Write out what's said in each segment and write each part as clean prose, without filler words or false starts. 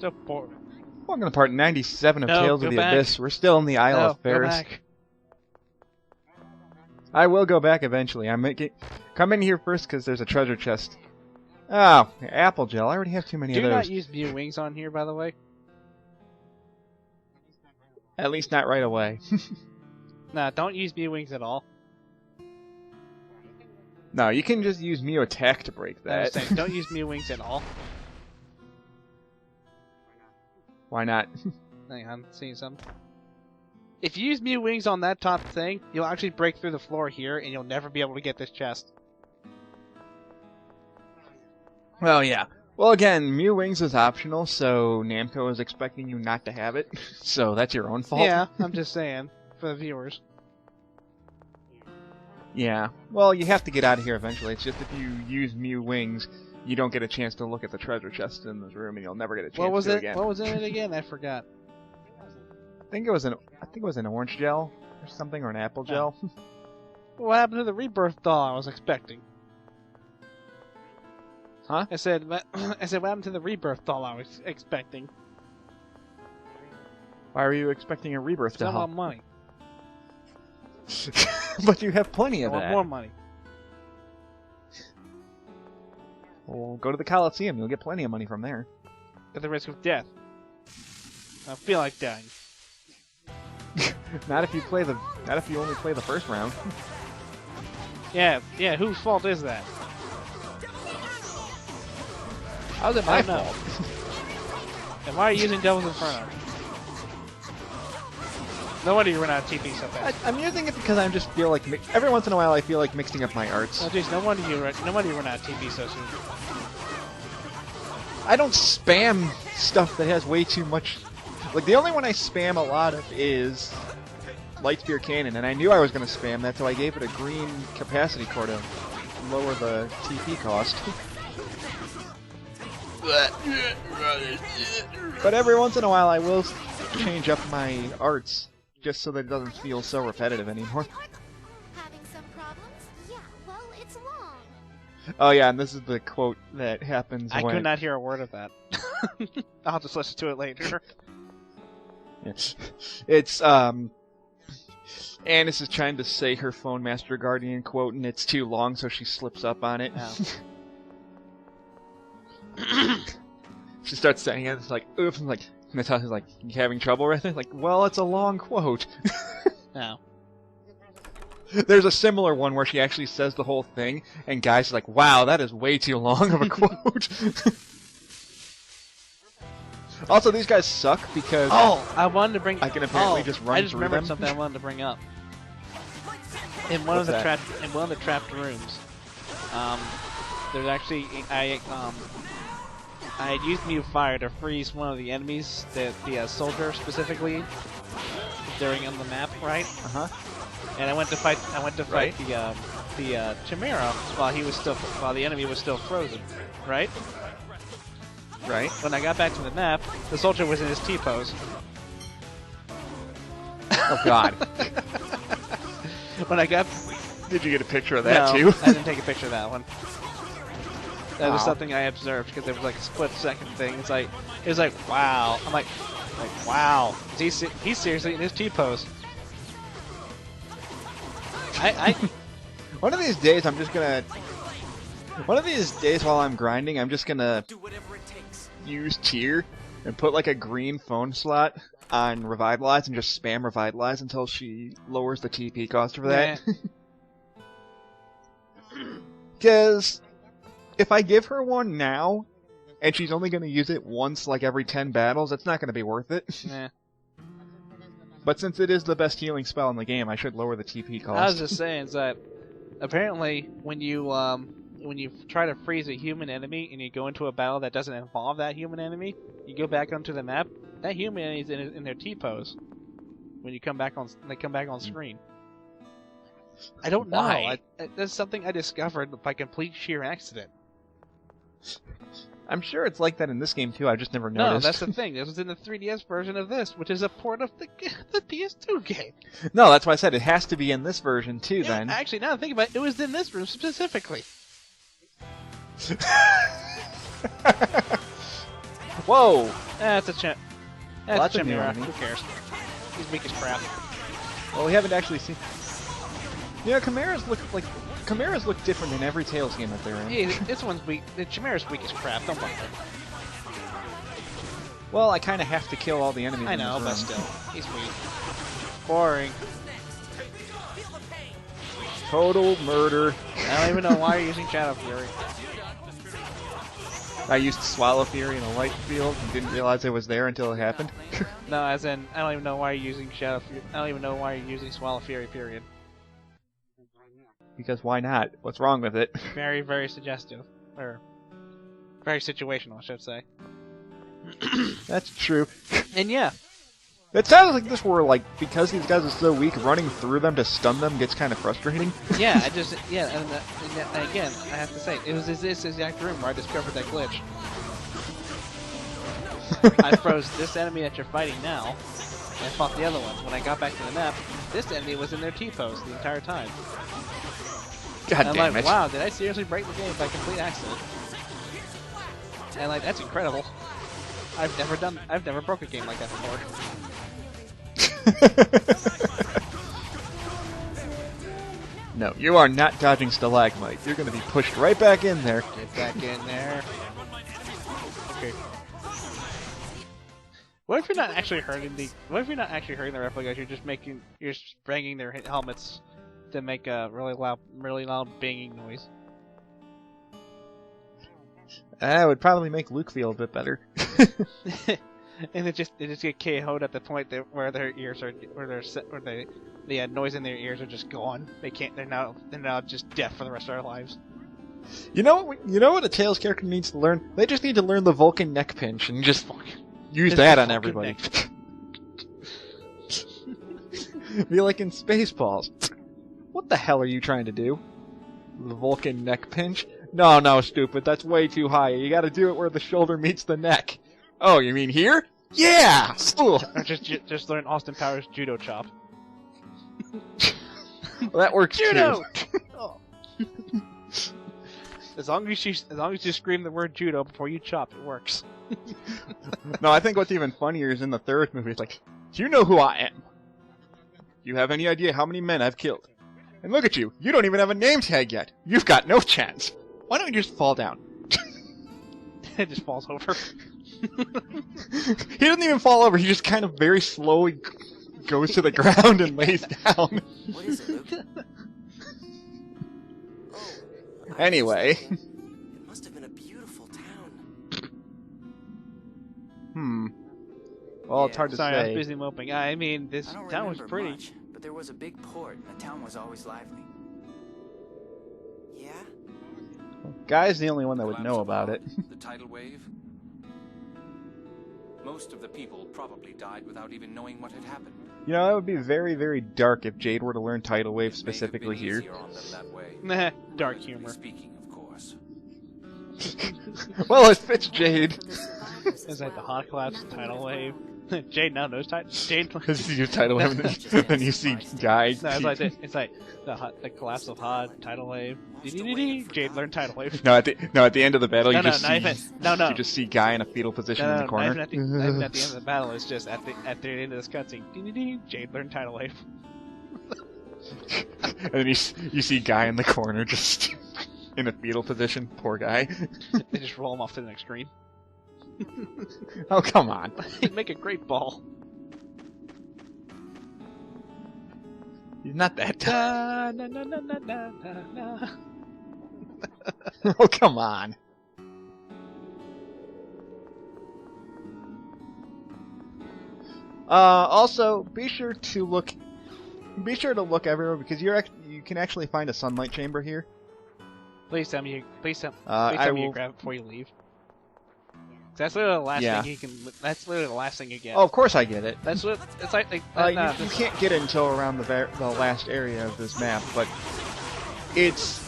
So poor. Welcome to part 97 of No, Tales go of the back. Abyss. We're still in the Isle No, of Ferris. go back. I will go back eventually. Come in here first because there's a treasure chest. Oh, apple gel. I already have too many Do of those. not use Mew Wings on here, by the way. At least not right away. Nah, don't use Mew Wings at all. No, you can just use Mew Attack to break I was that. saying, don't use Mew Wings at all. Why not? Hang on, seeing something. If you use Mew Wings on that top thing, you'll actually break through the floor here, and you'll never be able to get this chest. Well, yeah. Well, again, Mew Wings is optional, so Namco is expecting you not to have it. So that's your own fault. Yeah, I'm just saying, for the viewers. Yeah. Well, you have to get out of here eventually. It's just if you use Mew Wings, you don't get a chance to look at the treasure chest in this room, and you'll never get a chance What was to it? again. What was in it again? I forgot. I think it was an orange gel or something, or an apple gel. What happened to the rebirth doll I was expecting? Huh? I said, what happened to the rebirth doll I was expecting? Why are you expecting a rebirth I doll? want money. But you have plenty I of want that. more money. Well, go to the Coliseum. You'll get plenty of money from there. At the risk of death. I feel like dying. Not if you only play the first round. Yeah, whose fault is that? How's it I my don't know. fault? And why are you using Devil's Inferno? No wonder you run out of TP so fast. I'm using it because I just feel like every once in a while I feel like mixing up my arts. Oh jeez, no wonder you run out of TP so soon. I don't spam stuff that has way too much. Like the only one I spam a lot of is Lightspear Cannon, and I knew I was going to spam that, so I gave it a green capacity core to lower the TP cost. But every once in a while I will change up my arts, just so that it doesn't feel so repetitive anymore. Having some problems? Yeah, well, it's long. Oh yeah, and this is the quote that happens I when... could not hear a word of that. I'll just listen to it later. It's Annis is trying to say her Phone Master Guardian quote, and it's too long, so she slips up on it. Oh. She starts saying it, it's like, oops, and like, Natasha's like, you having trouble with it? Like, well, it's a long quote. No. There's a similar one where she actually says the whole thing, and guys are like, wow, that is way too long of a quote. Also, these guys suck because... Oh, I wanted to bring... I can apparently just run I just through remembered them. something I wanted to bring up. In one What's of the that? trapped rooms, there's actually I had used Mew Fire to freeze one of the enemies, the soldier specifically, during on the map, right? Uh-huh. And I went to fight Right. the Chimera while the enemy was still frozen, right? Right. When I got back to the map, the soldier was in his T-pose. Oh, God. When I got Did you get a picture of that, no, too? I didn't take a picture of that one. That was Wow. something I observed because there was like a split-second thing. It was like, wow. I'm like, wow. He's seriously in his T-pose. One of these days, One of these days while I'm grinding, I'm just gonna use Tyr and put like a green phone slot on Revitalize and just spam Revitalize until she lowers the TP cost for that. Because if I give her one now, and she's only going to use it once like every 10 battles, it's not going to be worth it. Nah. But since it is the best healing spell in the game, I should lower the TP cost. I was just saying that apparently when you try to freeze a human enemy and you go into a battle that doesn't involve that human enemy, you go back onto the map. That human enemy is in their T-pose when you come back on. They come back on screen. I don't know. Why? That's something I discovered by complete sheer accident. I'm sure it's like that in this game too, I just never No, noticed. that's the thing. This was in the 3DS version of this, which is a port of the PS2 game. No, that's why I said it has to be in this version too, Yeah, then. actually, now that I think about it, it was in this room specifically. Well, Whoa! That's a chip. Well, That's that's a a new Chimera. enemy. Who cares? He's weak as crap. Well, we haven't actually seen. Yeah, Chimeras look different in every Tales game that they're in. Yeah, this one's weak. The Chimera's weak as crap. Don't bother. Well, I kind of have to kill all the enemies. I in know, this but room. still, he's weak. Boring. Total murder. I don't even know why you're using Shadow Fury. I used Swallow Fury in a light field and didn't realize it was there until it happened. No, as in, I don't even know why you're using Shadow Fury. I don't even know why you're using Swallow Fury, period. Because why not? What's wrong with it? Very, very suggestive. Or, very situational, I should say. That's true. And yeah, It sounds like this where, like, because these guys are so weak, running through them to stun them gets kind of frustrating. yeah, and again, I have to say, it was this exact room where I discovered that glitch. I froze this enemy that you're fighting now, and I fought the other ones. When I got back to the map, this enemy was in their T-pose the entire time. God And I'm damn like, it. wow, did I seriously break the game by complete accident? And like, that's incredible. I've never broke a game like that before. No, you are not dodging stalagmite. You're going to be pushed right back in there. Get back in there. Okay. What if you're not actually hurting the? What if you're not actually hurting the replicas? You're just banging their helmets to make a really loud banging noise. That would probably make Luke feel a bit better. And they just get KO'd at the point where their ears are the noise in their ears are just gone. They can't. They're now just deaf for the rest of their lives. You know what a Tails character needs to learn? They just need to learn the Vulcan neck pinch and just use Just that the on Vulcan everybody. neck. Be like in Spaceballs. What the hell are you trying to do? The Vulcan neck pinch? No, stupid. That's way too high. You gotta do it where the shoulder meets the neck. Oh, you mean here? Yeah! Ugh. Or just learn Austin Powers Judo Chop. Well, that works Judo! too. Oh. As long as you scream the word judo before you chop, it works. No, I think what's even funnier is in the third movie, it's like, do you know who I am? Do you have any idea how many men I've killed? And look at you, you don't even have a name tag yet. You've got no chance. Why don't you just fall down? It just falls over. He doesn't even fall over, he just kind of very slowly goes to the ground and lays down. What is it, Luke? Oh, Anyway. it must have been a beautiful town. Well, it's hard to Sorry, I was say. busy moping. I mean, this I don't town was remember pretty. much, but there was a big port, and the town was always lively. Yeah? Guy's the only one that would know about it. The tidal wave. Most of the people probably died without even knowing what had happened. You know, that would be very, very dark if Jade were to learn Tidal Wave It may have specifically been here. easier on them that way. Nah, dark Relatively humor. Speaking, of course. Well, it fits Jade. Is that the hot collapse tidal wave? Jade now knows Jade. Because you Tidal Wave and then you see Guy. No, it's like the collapse of Hod, tidal wave. Jade learned tidal wave. No, at the end of the battle, No, you no, just not see even- no. you just see Guy in a fetal position in the Not corner. even not even at the end of the battle. It's just at the end of this cutscene. Jade learned tidal wave. And then you see Guy in the corner just in a fetal position. Poor guy. They just roll him off to the next screen. Oh, come on. He'd make a great ball. He's not that tough. Na, na, na, na, na, na, na. Oh, come on. Also, be sure to look everywhere because you can actually find a sunlight chamber here. Please tell me I you will. grab it before you leave. 'Cause that's literally the last Yeah. thing you can. That's literally the last thing you get. Oh, of course I get it. That's what it's like. You this- can't get it until around the last area of this map, but it's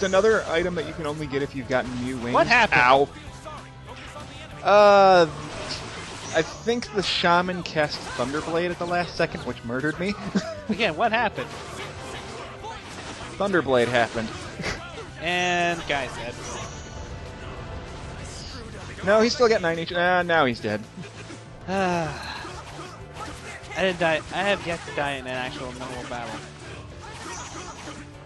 another item that you can only get if you've gotten new wings. What happened? Ow. I think the shaman cast Thunderblade at the last second, which murdered me. Again, what happened? Thunderblade happened. And guy's dead. No, he's still got 9 HP. Now he's dead. I didn't die. I have yet to die in an actual normal battle.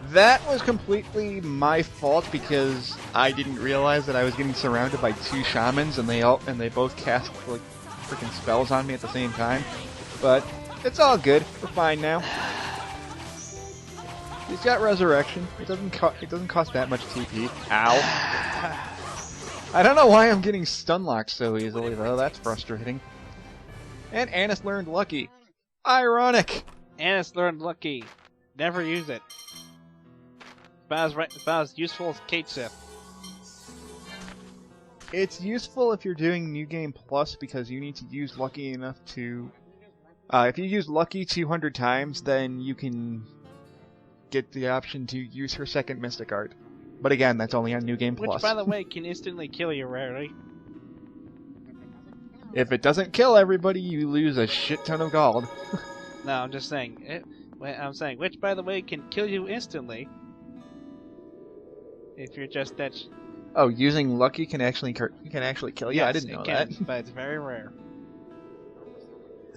That was completely my fault because I didn't realize that I was getting surrounded by 2 shamans and they both cast like freaking spells on me at the same time. But it's all good. We're fine now. He's got resurrection. It doesn't cost that much TP. Ow. I don't know why I'm getting stun locked so easily though. That's frustrating. And Annis learned Lucky. Ironic. Annis learned Lucky. Never use it. It's about as useful as Kate Sith. It's useful if you're doing New Game Plus because you need to use Lucky enough to... if you use Lucky 200 times, then you can get the option to use her second Mystic Art. But again, that's only on New Game Plus. Which, by the way, can instantly kill you rarely. If it doesn't kill everybody, you lose a shit ton of gold. No, I'm just saying. I'm saying, which, by the way, can kill you instantly. If you're just that... Oh, using Lucky can actually kill you? Yes, I didn't know it can, that. But it's very rare.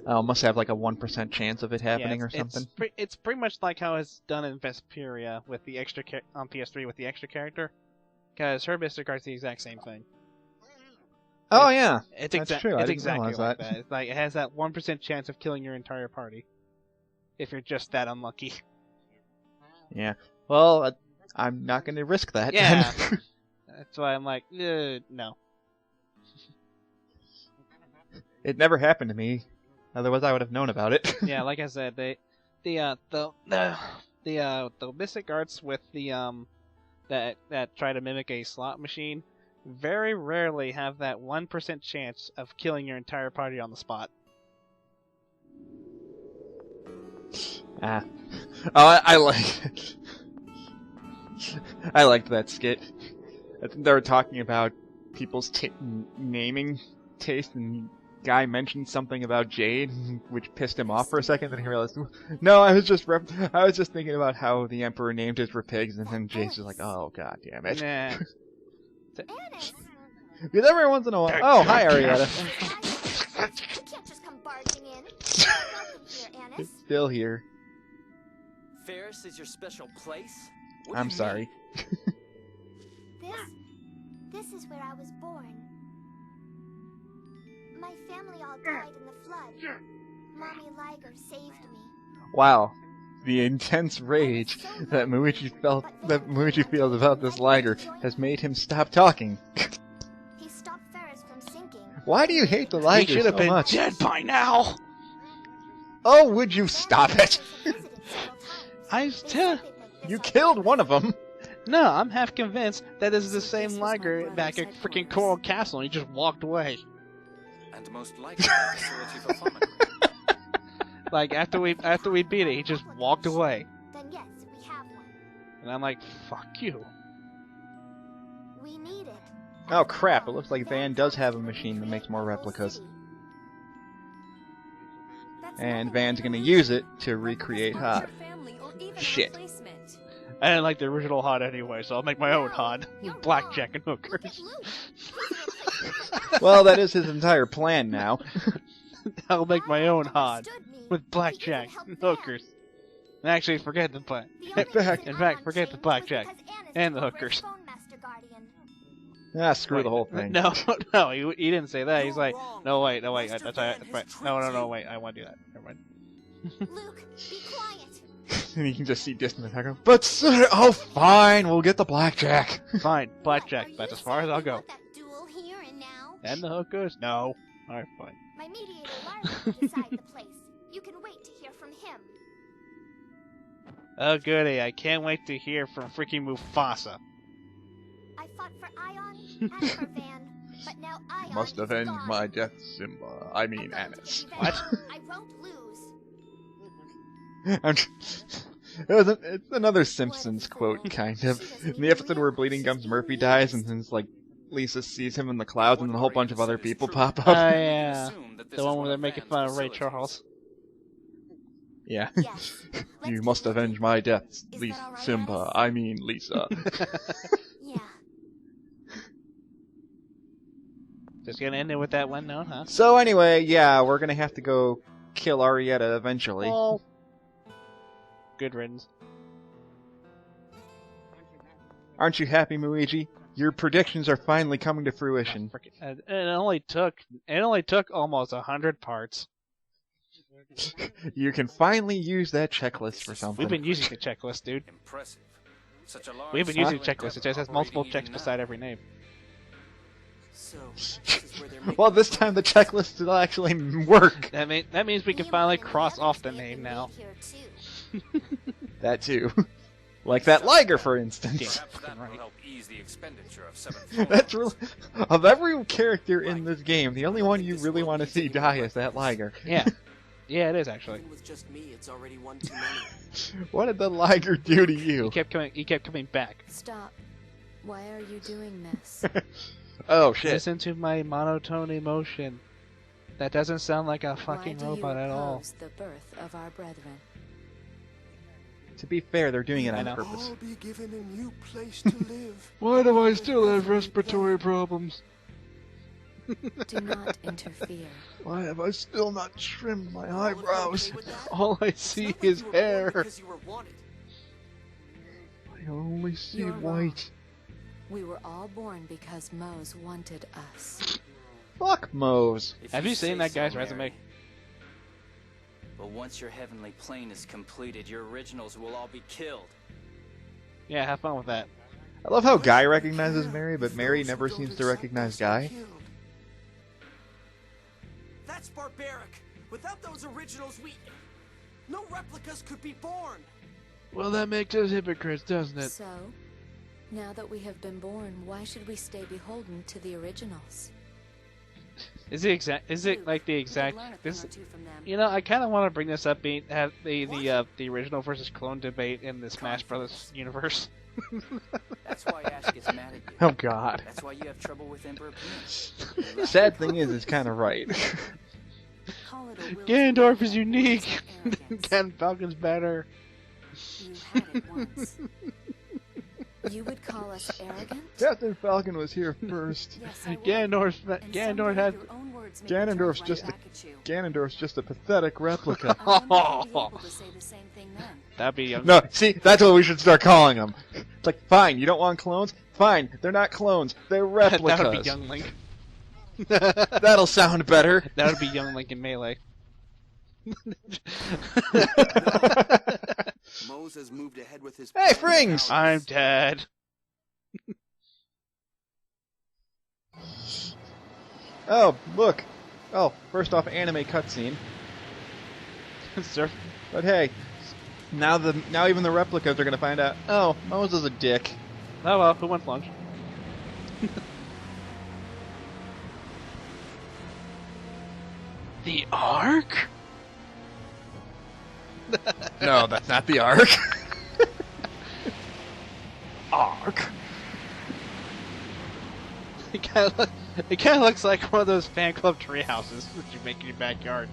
Oh, must have like a 1% chance of it happening or something. It's pretty much like how it's done in Vesperia with the extra on PS3 with the extra character. Because her Mystic Art's the exact same thing. Oh yeah, It's that's true. I It's didn't exactly realize like that. that. It's like it has that 1% chance of killing your entire party. If you're just that unlucky. Yeah. Well, I'm not going to risk that. Yeah. That's why I'm like, no. It never happened to me. Otherwise, I would have known about it. Yeah, like I said, the Mystic Arts with the that try to mimic a slot machine very rarely have that 1% chance of killing your entire party on the spot. Oh, I like it. I liked that skit. I think they were talking about people's naming taste, and guy mentioned something about Jade, which pissed him off for a second. Then he realized, no, I was just thinking about how the Emperor named his pigs, and then Jade's just like, oh god damn it. Nah. Because every once in a while, oh hi Arietta, You can't just come barging in. Welcome here, Annis. it's still here. Ferris is your special place? I'm sorry. This is where I was born. My family all died in the flood. Mommy Liger saved me. Wow, the intense rage that Muichi feels about this Liger has made him stop talking. He stopped Ferris from sinking. Why do you hate the Liger He should have so been much? dead by now. Oh, would you stop it? I still... You killed one of them. No, I'm half convinced that this is the same Liger back at freaking Coral Castle, and he just walked away. And most likely a facility for farming. Like after we beat it, he just walked away, Then yes, we have one. and I'm like, "Fuck you." We need it. Oh crap, it looks like Van does have a machine that makes more replicas. And Van's gonna use it to recreate HOD. Shit. I didn't like the original HOD anyway, so I'll make my own HOD. Blackjack and hookers. Well, that is his entire plan now. I'll make my own HOD with blackjack and hookers. Actually, forget the plan. In fact, forget the blackjack and the hookers. Ah, screw the whole thing. No, he didn't say that. He's like, no, wait, that's right. No, wait, I want to do that. Never mind. Luke, be quiet. And you can just see Distant Attack go, but sir, oh fine, we'll get the blackjack. Fine, blackjack. That's as far as I'll go. That duel here and now. And the hookers? No. Alright, fine. My mediator Lyra will decide the place. You can wait to hear from him. Oh, goody. I can't wait to hear from freaking Mufasa. I fought for Ion and for Van, but now Ion Must is avenge gone. my death, Simba. I mean I'm going to Annis. be What? vengeful. I won't lose. It's another Simpsons quote, kind of. In the episode where Bleeding Gums Murphy dies, and then it's like Lisa sees him in the clouds, and then a whole bunch of other people pop up. Yeah. The one where they're making fun of Ray Charles. Yeah. Yes. You must avenge my death, Is that all right, Simba. I mean Lisa. Yeah. Just gonna end it with that one note, huh? So anyway, yeah, we're gonna have to go kill Arietta eventually. Oh. Good riddance. Aren't you happy, Muiji? Your predictions are finally coming to fruition. It only took almost 100 parts. You can finally use that checklist for something. We've been using the checklist, dude. Impressive. Such a large We've been using the solar checklist. It endeavor just has multiple operating checks even beside now. every name. So, this is where they're making Well, this time the checklist will actually work. That means we can finally cross off the name now. Here too. That too. Like that Liger, for instance. Yeah. Perhaps that Right. will help ease the expenditure of 7th That's really... Of every character in this game, the only one you really want to see die is that Liger. Yeah. Yeah, it is actually. With just me, it's already one too many. What did the Liger do to you? He kept coming back. Stop. Why are you doing this? Oh, shit. Listen to my monotone emotion. That doesn't sound like a fucking Why do robot you at all. oppose the birth of our brethren? To be fair, they're doing it I on know. purpose. All be given a new place to live. Why do I still have respiratory problems? Do not interfere. Why have I still not trimmed my eyebrows? All I see is hair. Because you were wanted. I only see You're white. We were all born because Mose wanted us. Fuck Mose. If Have you say seen that so, guy's Mary. resume? But once your heavenly plane is completed, your originals will all be killed. Yeah, have fun with that. I love how Guy recognizes Mary, but Mary never seems to recognize Guy. That's barbaric. Without those originals, no replicas could be born. Well, that makes us hypocrites, doesn't it? So, now that we have been born, why should we stay beholden to the originals? Is it like the exact? This, you know, I kind of want to bring this up. Have the original versus clone debate in the Smash Brothers universe. That's why Ash gets mad at you. Oh god. That's why you have trouble with Emperor Penis. Sad thing is, it's kind of right. Call it a will to Ganondorf is live, unique. or arrogance. Ken Falcon's better. You had it once. You would call us arrogant? Captain Falcon was here first. Yes, I would. Ganondorf And Ganondorf someday had. your own words may be turned Ganondorf's right just a back at you. Ganondorf's just a pathetic replica. I wonder if we'd be able to say the same thing then. That'd be young. No, see, that's what we should start calling them. It's like, fine, you don't want clones? Fine, they're not clones, they're replicas. That would be Young Link. That'll sound better. That would be Young Link in Melee. Moses moved ahead with his Hey, plan. Frings! I'm dead. Oh, look. Oh, first off, anime cutscene. Surf. But hey, now even the replicas are gonna find out. Oh, Moses is a dick. Oh well, who wants lunch? The Ark? No, that's not the Ark. Ark. It kind of looks like one of those fan club tree houses that you make in your backyard.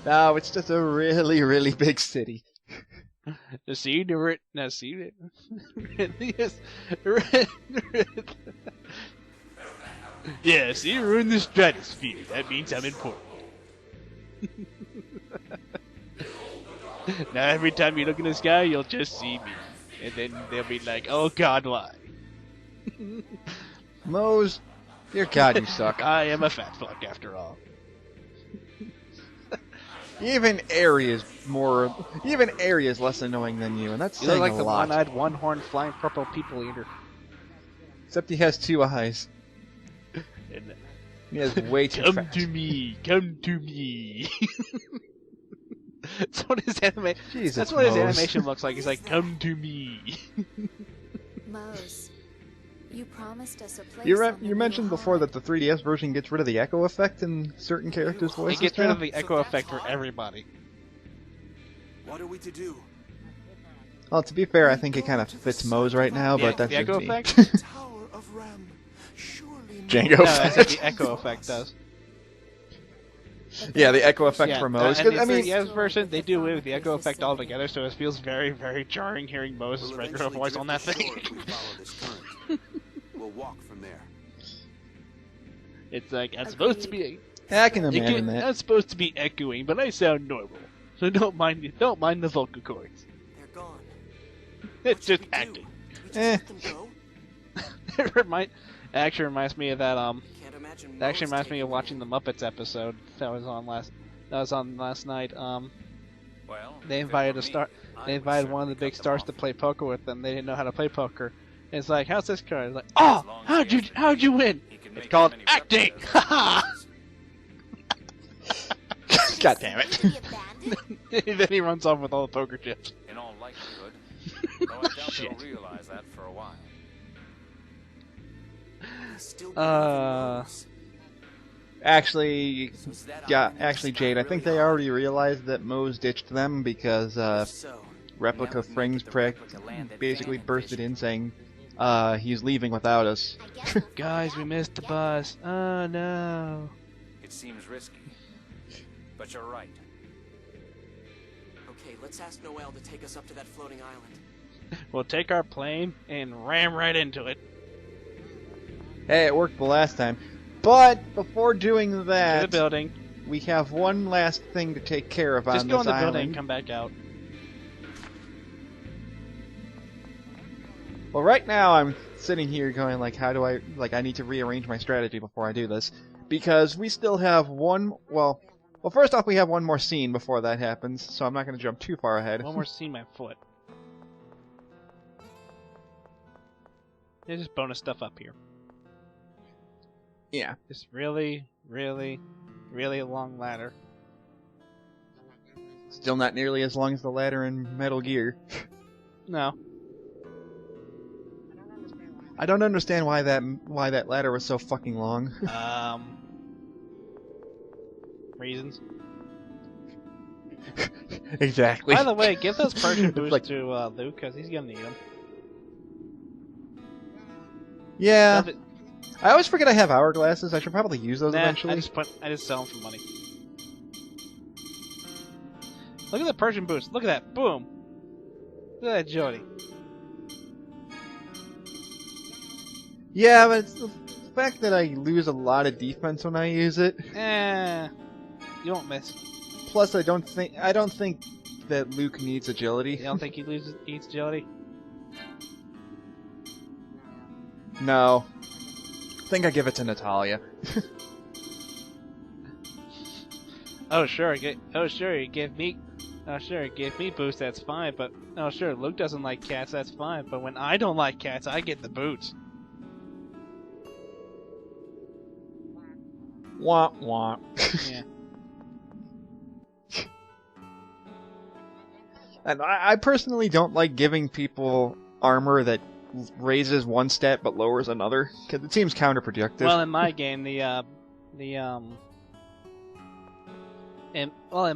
No, it's just a really, really big city. The sea to it. No, see it. Really is. Yeah, see, we're in the stratosphere. That means I'm important. Now, every time you look in the sky, you'll just see me. And then they'll be like, oh god, why? Mose, dear God, you suck. I am a fat fuck after all. Even Aerie is less annoying than you, and that's You saying look like a the lot. one-eyed, one-horned, flying purple people eater. Except he has two eyes. And, He has way too come fat. to me, come to me. That's what his anime. Jesus, That's what his Mose. animation looks like. He's like, come to me. Mose, you promised us a place You on the new mentioned before high. that the 3DS version gets rid of the echo effect in certain characters' He voices. gets rid now? of the echo effect for everybody. What are we to do? Well, to be fair, I think it kind of fits Mose right now, but that's the echo just me. effect? Tower of Ram. Surely Django No, I said effect. the echo effect does. Yeah, the echo effect Yeah, for Mose. and 'cause, the I mean, 3DS version, they do away with the echo effect altogether, so it feels very, very jarring hearing Moses' We'll regular eventually voice on that drift thing. ashore if we follow this current. We'll walk from there. It's like I'm supposed to be. I can imagine that. I'm supposed to be echoing, but I sound normal. So don't mind the vocal cords. They're gone. It's What just should we acting. do? Do we just Eh. let them go? It actually reminds me of that Can't imagine It actually Moe's reminds me of taking watching the them. Muppets episode that was on last night. Well, They if it invited were a me, star. I They would invited one of the certainly big cut them stars off. to play poker with them. They didn't know how to play poker. And it's like, how's this card? It's like, As oh, long as how'd he you has the how'd you deal, win? he can It's make called as many acting. replicas as he Ha wants. God damn it. To be abandoned? Then he runs off with all the poker chips. In all likelihood, though I doubt they'll Shit. realize that for a while. They still believe in Moe's. Actually, So is that yeah, island actually, just Jade, I not think really they ours? already realized that Moe's ditched them because If so, Replica that would make Frings it the Prick replica land that basically Van bursted envisioned. in saying, he's leaving without us. I guess we'll Guys, find we out missed the when we get bus. Oh no. It seems risky, but you're right. Okay, let's ask Noel to take us up to that floating island. We'll take our plane and ram right into it. Hey, it worked the last time. But before doing To the that, building. we have one last thing to take care of Just on go this in the building island. and come back out. Well, right now I'm sitting here going like, how do I need to rearrange my strategy before I do this. Because we still have well, first off, we have one more scene before that happens, so I'm not going to jump too far ahead. One more see my foot. There's just bonus stuff up here. Yeah. This really, really, really long ladder. Still not nearly as long as the ladder in Metal Gear. No. I don't understand why that ladder was so fucking long. Reasons. Exactly. By the way, give those Persian It's boosts like- to Luke, because he's gonna need them. Yeah. I always forget I have hourglasses. I should probably use those Nah, eventually. I just sell them for money. Look at the Persian boost. Look at that. Boom. Look at that agility. Yeah, but it's the fact that I lose a lot of defense when I use it. You won't miss. Plus, I don't think that Luke needs agility. You don't think he eats agility? No. I think I give it to Natalia. Oh sure, you give me. Oh sure, give me boost. That's fine. But oh sure, Luke doesn't like cats. That's fine. But when I don't like cats, I get the boots. Wah wah. Yeah. And I personally don't like giving people armor that raises one stat but lowers another, because it seems counterproductive. Well, in my game, in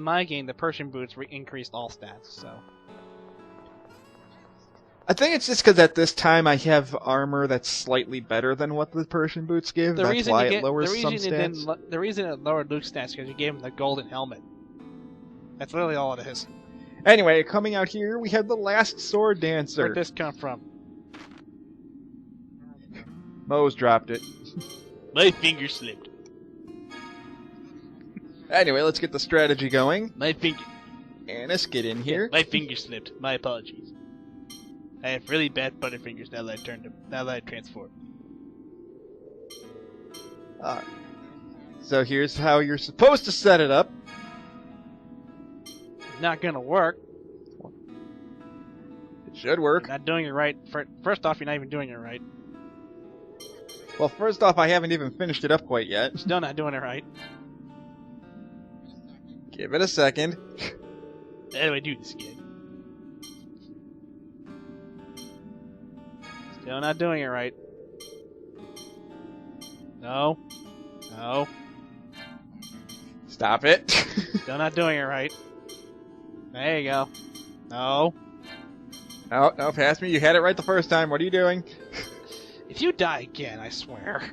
my game, the Persian boots increased all stats. So I think it's just because at this time I have armor that's slightly better than what the Persian boots give. That's why it lowers some stats. The reason it lowered Luke's stats because you gave him the golden helmet. That's literally all it is. Anyway, coming out here, we have the last sword dancer. Where'd this come from? Moe's dropped it. My finger slipped. Anyway, let's get the strategy going. My finger. Annis, get in here. My finger slipped. My apologies. I have really bad butterfingers now that I transform. So here's how you're supposed to set it up. Not gonna work. It should work. You're not doing it right. First off, you're not even doing it right. Well, first off, I haven't even finished it up quite yet. Still not doing it right. Give it a second. How do I do this again? Still not doing it right. No. No. Stop it. Still not doing it right. There you go. No. Oh, no, pass me. You had it right the first time. What are you doing? If you die again, I swear.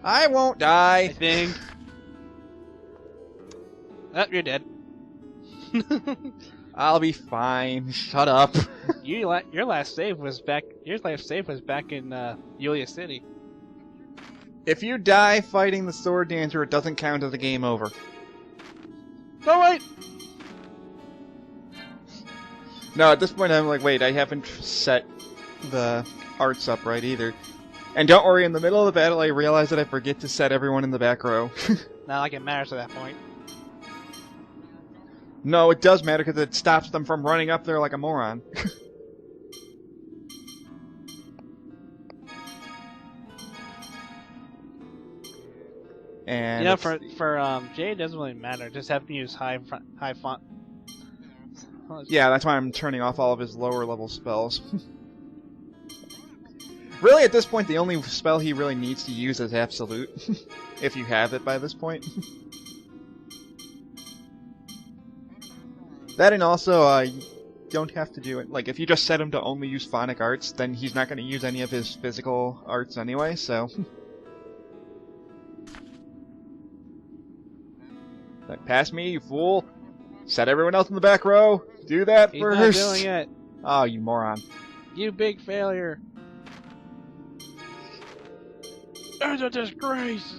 I won't I die. think. Oh, you're dead. I'll be fine. Shut up. Your last save was back. Your last save was back in Yulia City. If you die fighting the Sword Dancer, it doesn't count as a game over. No, wait! No, at this point I'm like, wait, I haven't set the arts up right either. And don't worry, in the middle of the battle I realize that I forget to set everyone in the back row. Not like it matters at that point. No, it does matter because it stops them from running up there like a moron. And Yeah, let's see. for Jade, it doesn't really matter. Just have to use high font. Yeah, that's why I'm turning off all of his lower level spells. Really, at this point, the only spell he really needs to use is Absolute. If you have it by this point. That and also, you don't have to do it. Like, if you just set him to only use Phonic Arts, then he's not going to use any of his physical arts anyway, so... Like, pass me, you fool! Set everyone else in the back row! Do that He's first! not doing it. Oh, you moron. You big failure. It's a disgrace.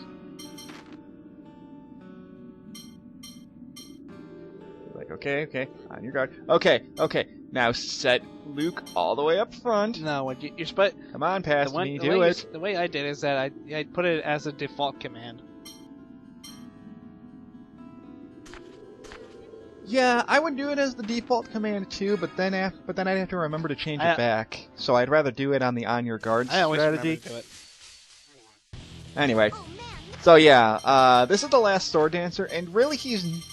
Like, okay, on your guard. Okay, now set Luke all the way up front. No, when you're supposed. Come on, pass me, the do way it. the way I did is that I put it as a default command. Yeah, I would do it as the default command too, but then I'd have to remember to change it back. So I'd rather do it on the on your guard I always remember strategy. to do it. Anyway, so yeah, this is the last Sword Dancer, and really he's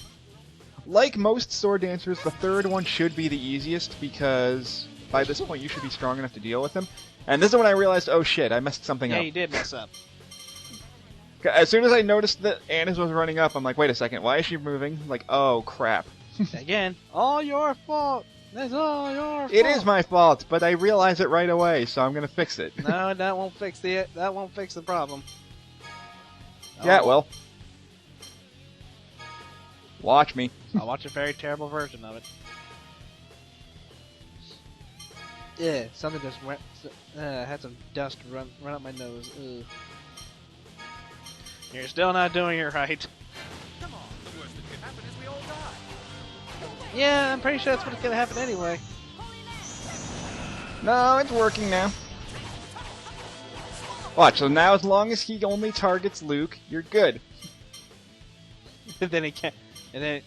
like most Sword Dancers. The third one should be the easiest because by this point you should be strong enough to deal with him. And this is when I realized, oh shit, I messed something Yeah, up. you did mess up. As soon as I noticed that Annis was running up, I'm like, wait a second, why is she moving? Like, oh crap. Again, all your fault. That's all your fault. It is my fault, but I realized it right away, so I'm gonna fix it. No, that won't fix the problem. Yeah, Oh, well. Watch me. I'll watch a very terrible version of it. Yeah, something just went. Had some dust run up my nose. Ugh. You're still not doing it right. Come on, the worst that could happen is we all die. Yeah, I'm pretty sure that's what's gonna happen anyway. No, it's working now. Watch, so now as long as he only targets Luke, you're good. And then he can't. And then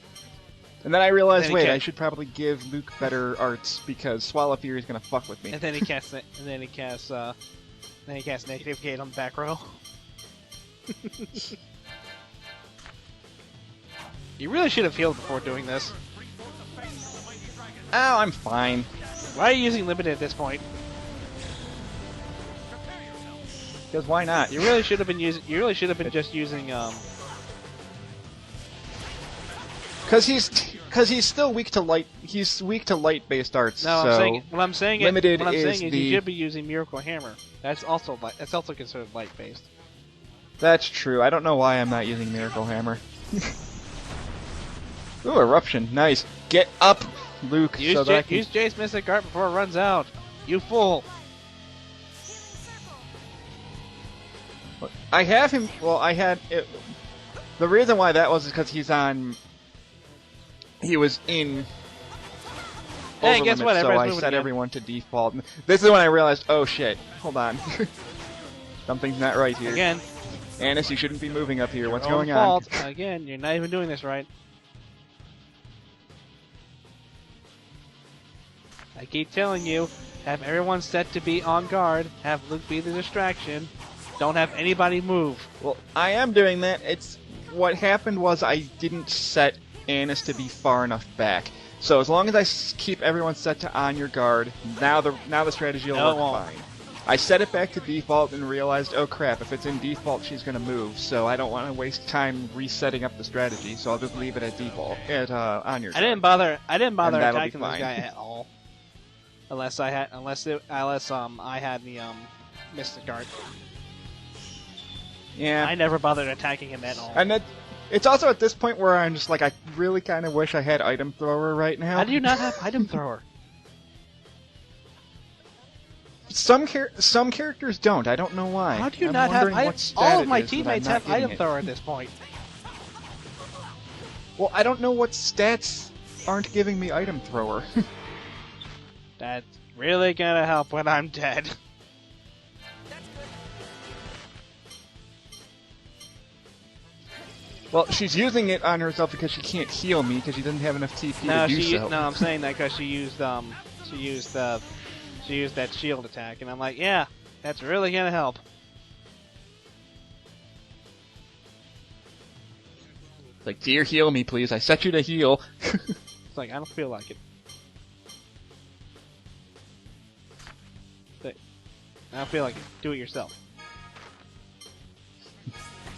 And then I realized, Then he wait, can't- I should probably give Luke better arts because Swallow Fury is gonna fuck with me. and then he casts. Then he casts negative gate on the back row. You really should have healed before doing this. Oh, I'm fine. Why are you using limited at this point? Because why not? You really should have been using. You really should have been just using. Because he's still weak to light. He's weak to light-based arts. No, so I'm saying. What I'm saying limited is is you should be using Miracle Hammer. That's also considered light based. that's true. I don't know why I'm not using Miracle Hammer. Ooh, Eruption, nice. Get up, Luke. Use so that I can... use Jace Mystic Art before it runs out. You fool! I have him. Well, I had it. The reason why that was because he's on. He was in. Hey, over guess limit, what? So Everybody's I moving set again. everyone to default. This is when I realized, oh shit, hold on, something's not right here. Again, Annis, you shouldn't be moving up here. What's your own going on? fault. Again, you're not even doing this right. I keep telling you, have everyone set to be on guard. Have Luke be the distraction. Don't have anybody move. Well, I am doing that. It's what happened was I didn't set Annis to be far enough back. So as long as I keep everyone set to on your guard, now the strategy will No, it work won't. fine. I set it back to default and realized, oh crap, if it's in default, she's gonna move. So I don't want to waste time resetting up the strategy. So I'll just leave it at default at on your I guard. didn't bother And that'll be attacking this fine. guy at all. Unless I had the Mystic Art. Yeah. I never bothered attacking him at all. And it's also at this point where I'm just like, I really kind of wish I had Item Thrower right now. How do you not have Item Thrower? Some characters don't. I don't know why. How do you I'm not have? wondering what stat All of it my is that I'm teammates not have getting item it. thrower at this point. Well, I don't know what stats aren't giving me item thrower. That's really gonna help when I'm dead. Well, she's using it on herself because she can't heal me because she doesn't have enough TP No, to do so. no, I'm saying that because she used that shield attack, and I'm like, yeah, that's really gonna help. Like, dear, heal me, please. I set you to heal. It's like I don't feel like it. But I don't feel like it. Do it yourself.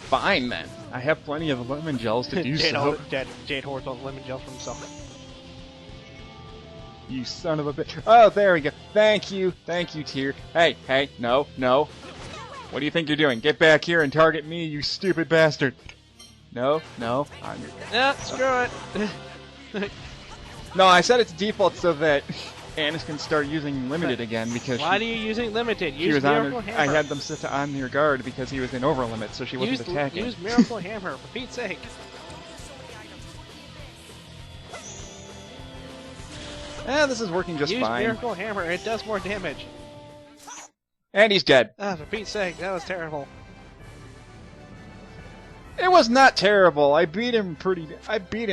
Fine, then. I have plenty of lemon gels to do so. Jade hoards all the lemon gel for himself. You son of a bitch. Oh, there we go. Thank you, Tyr. Hey, no. What do you think you're doing? Get back here and target me, you stupid bastard. No. On your... Yeah, screw it. No, I set it to default so that Annis can start using limited again because Why are you using limited? she Use was Miracle on. Hammer. I had them set to on your guard because he was in over limit, so she wasn't attacking. Use Miracle Hammer, for Pete's sake. This is working just Use fine. Miracle Hammer, it does more damage. And he's dead. Ah, for Pete's sake, that was terrible. It was not terrible. I beat him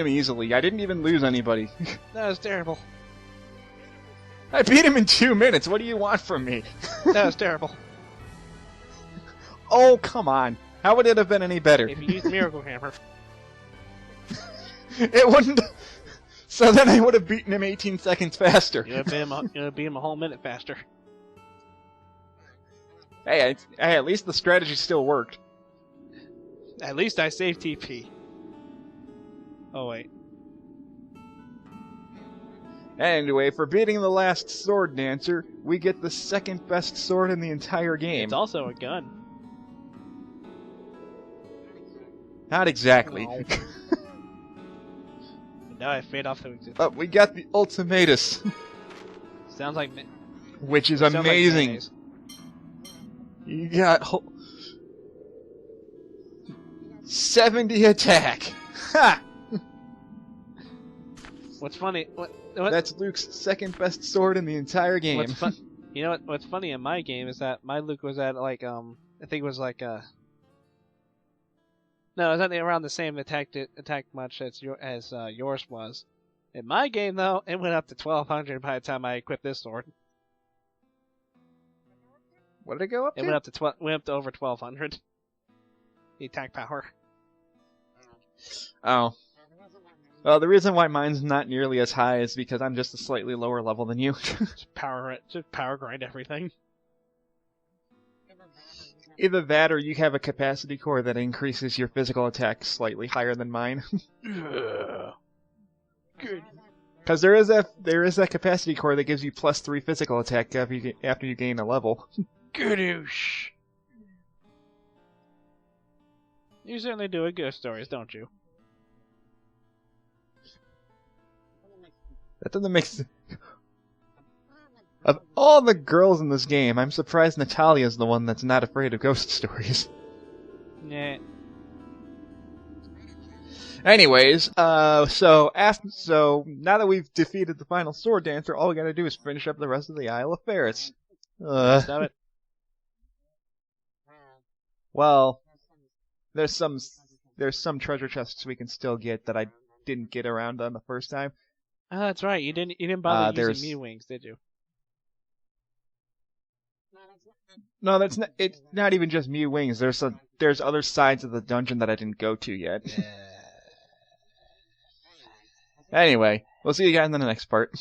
easily. I didn't even lose anybody. That was terrible. I beat him in 2 minutes. What do you want from me? That was terrible. Oh, come on. How would it have been any better? If you used Miracle Hammer. It wouldn't. So then I would have beaten him 18 seconds faster. You would beat him a whole minute faster. Hey, at least the strategy still worked. At least I saved TP. Oh wait. Anyway, for beating the last sword dancer, we get the second best sword in the entire game. It's also a gun. Not exactly. No. Now I fade off to existence. But we got the Ultimatus, Sounds like which is sounds like amazing. mayonnaise. You got 70 attack. Ha! What's funny? What? That's Luke's second best sword in the entire game. What's fun? You know what? What's funny in my game is that my Luke was at like I think it was like no, it was at around the same attack much as yours was. In my game though, it went up to 1200 by the time I equipped this sword. What did it go up to? It went up to over 1200. The attack power. Oh. Well, the reason why mine's not nearly as high is because I'm just a slightly lower level than you. Just power grind everything. Either that or you have a capacity core that increases your physical attack slightly higher than mine. Good. Because there is that capacity core that gives you +3 physical attack after you gain a level. Goodoosh. You certainly do a ghost stories, don't you? That doesn't make sense. Of all the girls in this game, I'm surprised Natalia's the one that's not afraid of ghost stories. Nah. Anyways, so now that we've defeated the final sword dancer, all we gotta do is finish up the rest of the Isle of Ferris. Stop it. Well, there's some treasure chests we can still get that I didn't get around on the first time. Oh, that's right. You didn't bother there's- using Mew Wings, did you? No, it's not even just Mew Wings. There's other sides of the dungeon that I didn't go to yet. Anyway, we'll see you guys in the next part.